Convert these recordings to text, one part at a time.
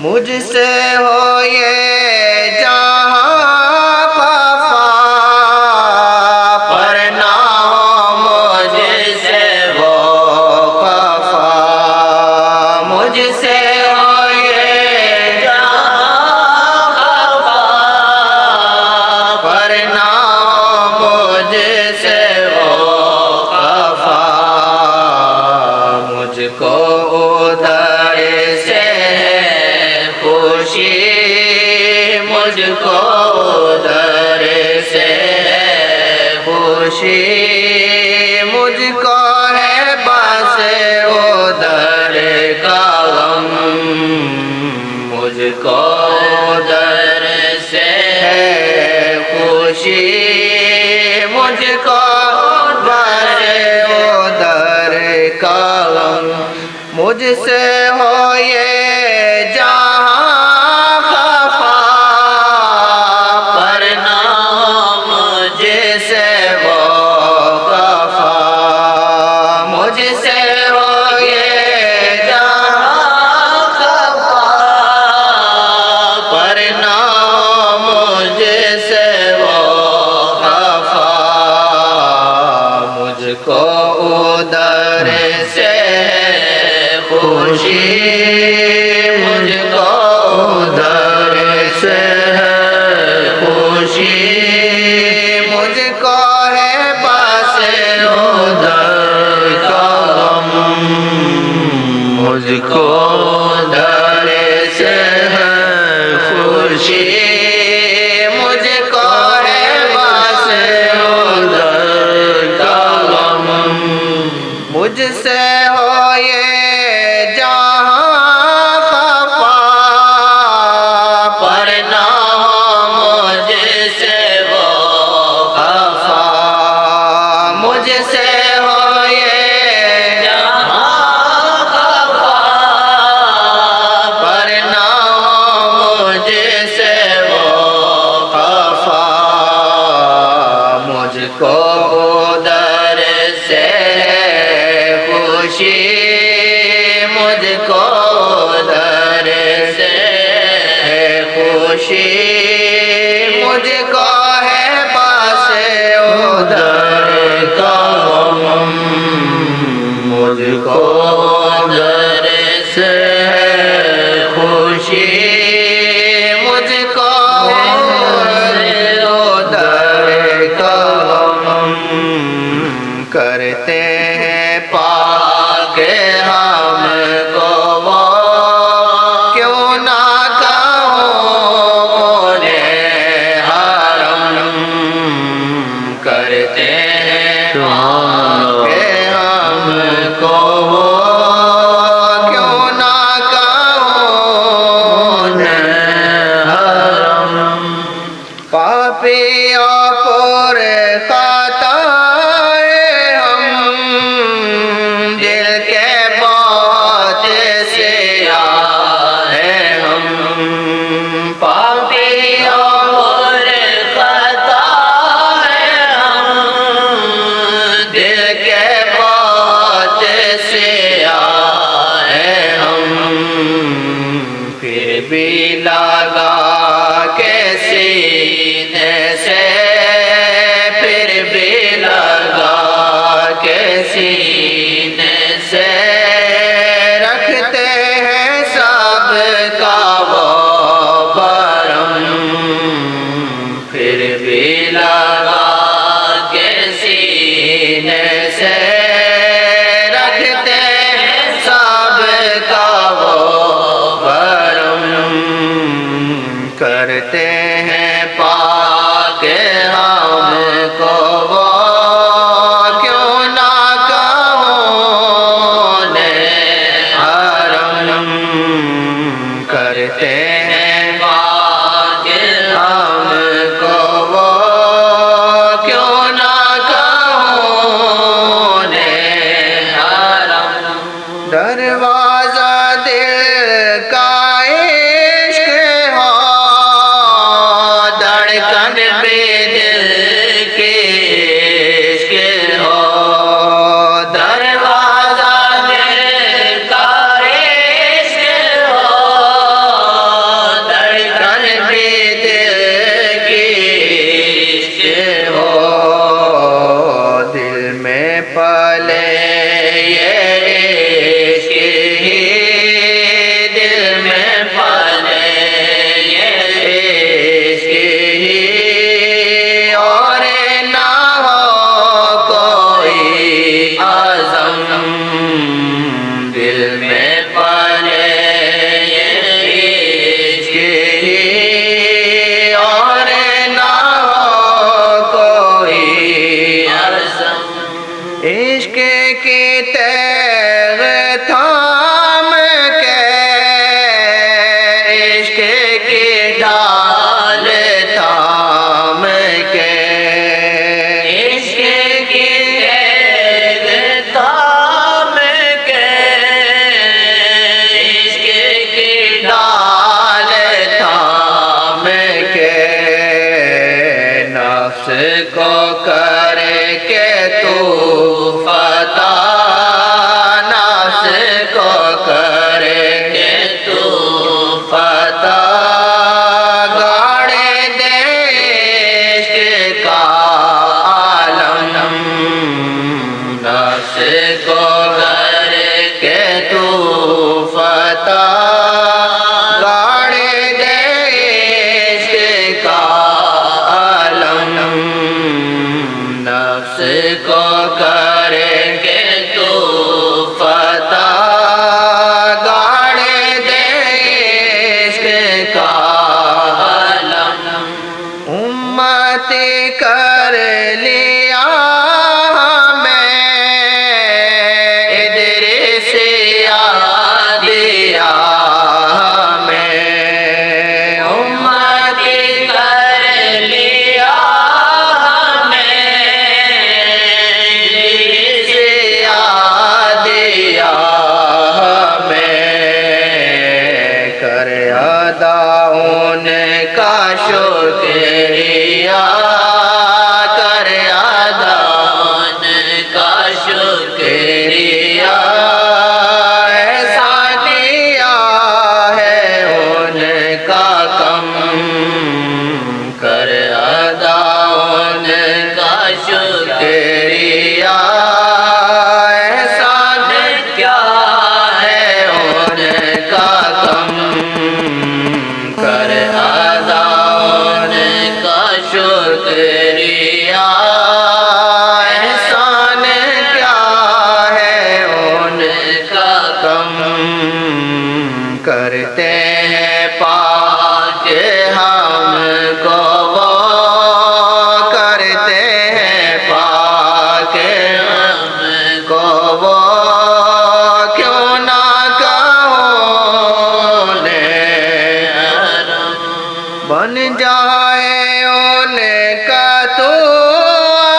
مجھ سے ہو یہ جہاں خفا، پر نہ ہو مجھ سے وہ خفا، مجھ سے ہو یہ جہاں خفا، پر نہ ہو مجھ سے وہ خفا، مجھ کو ادھر سے خوشی، مجھ کو ادھر سے خوشی، مجھ کو ہے بس ادھر کا غم، مجھ کو ادھر سے ہے خوشی، مجھ کو بس ادھر کا غم، مجھ سے ہو یہ جہاں خفا، پر نہ ہو مجھ سے وہ خفا، مجھ سے ہو یہ جہاں خفا، پر نہ ہو مجھ سے وہ خفا، مجھ کو ادھر سے خوشی، مجھ کو ادھر سے ہے خوشی، مجھ کو ہے بس ادھر کا غم، مجھ کو ادھر سے ہے خوشی، مجھ کو ہے بس ادھر کا غم، مجھ سے ہو یہ جہاں خفا، پر نہ ہو مجھ سے وہ خفا، مجھ سے ہو یہ جہاں خفا، پر نہ ہو مجھ سے وہ خفا، مجھ کو ادھر سے خوشی، مجھ کو ادھر سے خوشی، مجھ کو ہے بس ادھر کا غم، مجھ کو ادھر سے خوشی، مجھ کو ادھر کا غم، کرتے ہیں پاک ہم کو وہ، کیوں نہ کہوں انہیں حرم، کرتے ہیں پاک ہم کو وہ، کیوں نہ کہوں انہیں حرم، پاپی اور پر خطا بھی لگا کے سینے سے، پھر بھی لگا کے سینے سے، رکھتے ہیں سب کا وہ برم، پھر بھی لگا کے سینے سے، رکھتے ہیں سب کا وہ برم، کرتے ہیں پاک ہم کو وہ، کیوں نہ کہوں انہیں حرم، کرتے ہیں پاک ہم کو وہ، کیوں نہ کہوں انہیں حرم، دروازہ دل کا کر ادا ان کا شکریہ کر ادا ان کا شکریہ ایسا دیا ہے ان کا کم کر ادا ان کا شکریہ کرتے ہیں پاک ہم کو وہ کرتے ہیں پاک ہم کو وہ کیوں نہ کہو بن جائے ان کا تو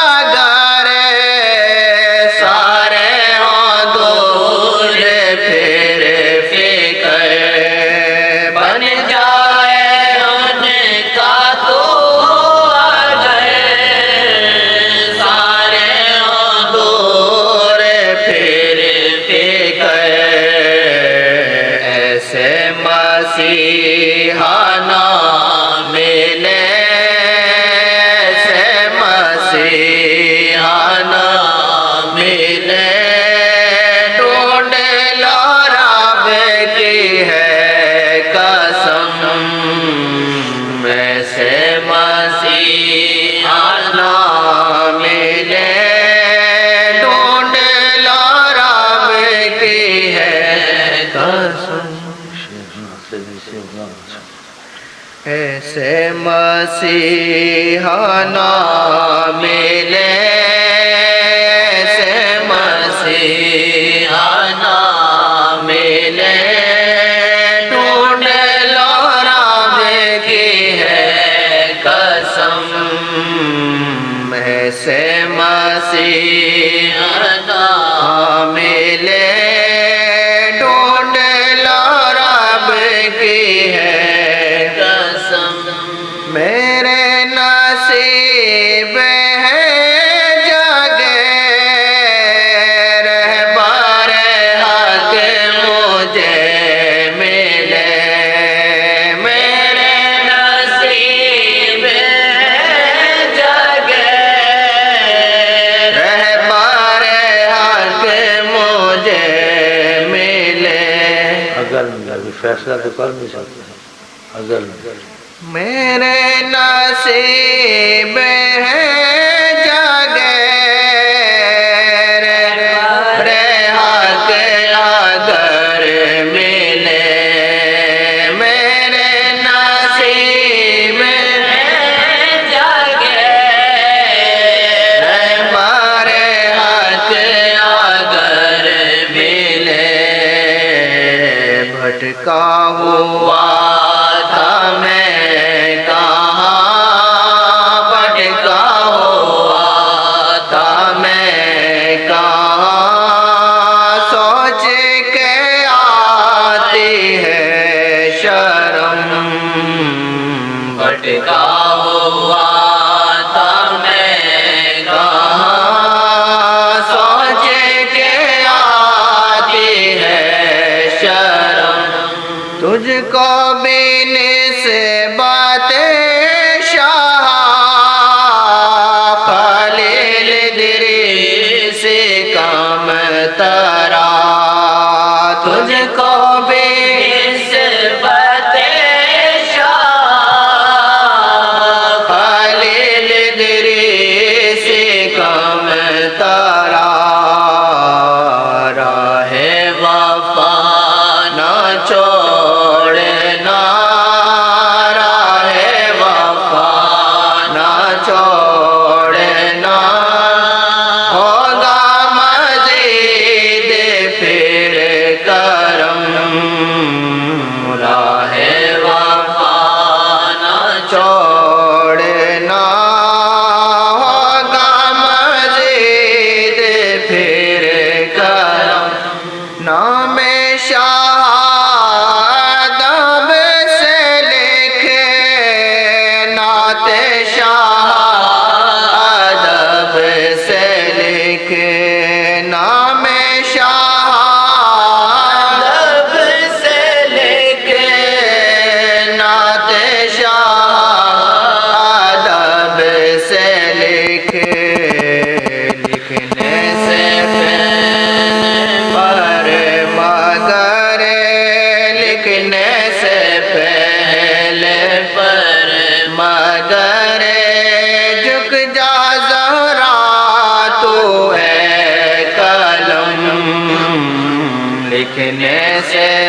اگر سارے ہوں دور پھر فکر بن جائے ان کا تو اگر سارے ہوں دور پھر فکر ایسے مسیحا نہ ملے ایسے مسیحا نہ ملے ڈھونڈ لو رب کی ہے قسم ایسے مسیحا نہ ملے ڈھونڈ لو رب کی ہے قسم ایسے مسیحا نہ ملے ایسے مسیحا نہ ملے ڈھونڈ لو رب کی ہے قسم ایسے مسیحا نہ ملے ڈھونڈ لو رب کی ہے میرے نصیب ہے جگہ رہبر حق مجھے ملے میرے نصیب ہے جگہ رہبر حق مجھے ملے اگر فیصلہ تو کر نہیں سکتے اگر میرے نصیب ہے جگہ حق اگر ملے میرے نصیب ہے جگہ ہمارے حق اگر ملے بھٹکا ہوا تھا میں کہاں بھٹکا ہوا تھا میں کہاں سوچ کے آتی ہے شرم بھٹکا ہوا تھا میں کہاں سوچ کے آتی ہے شرم تجھ کو بھی نسبت شاہ خلیل دریس کم ترا تجھ کو بھی نسبت شاہ خلیل دریس کم ترا راہ وفا نہ چھوڑنا راہ سینے سے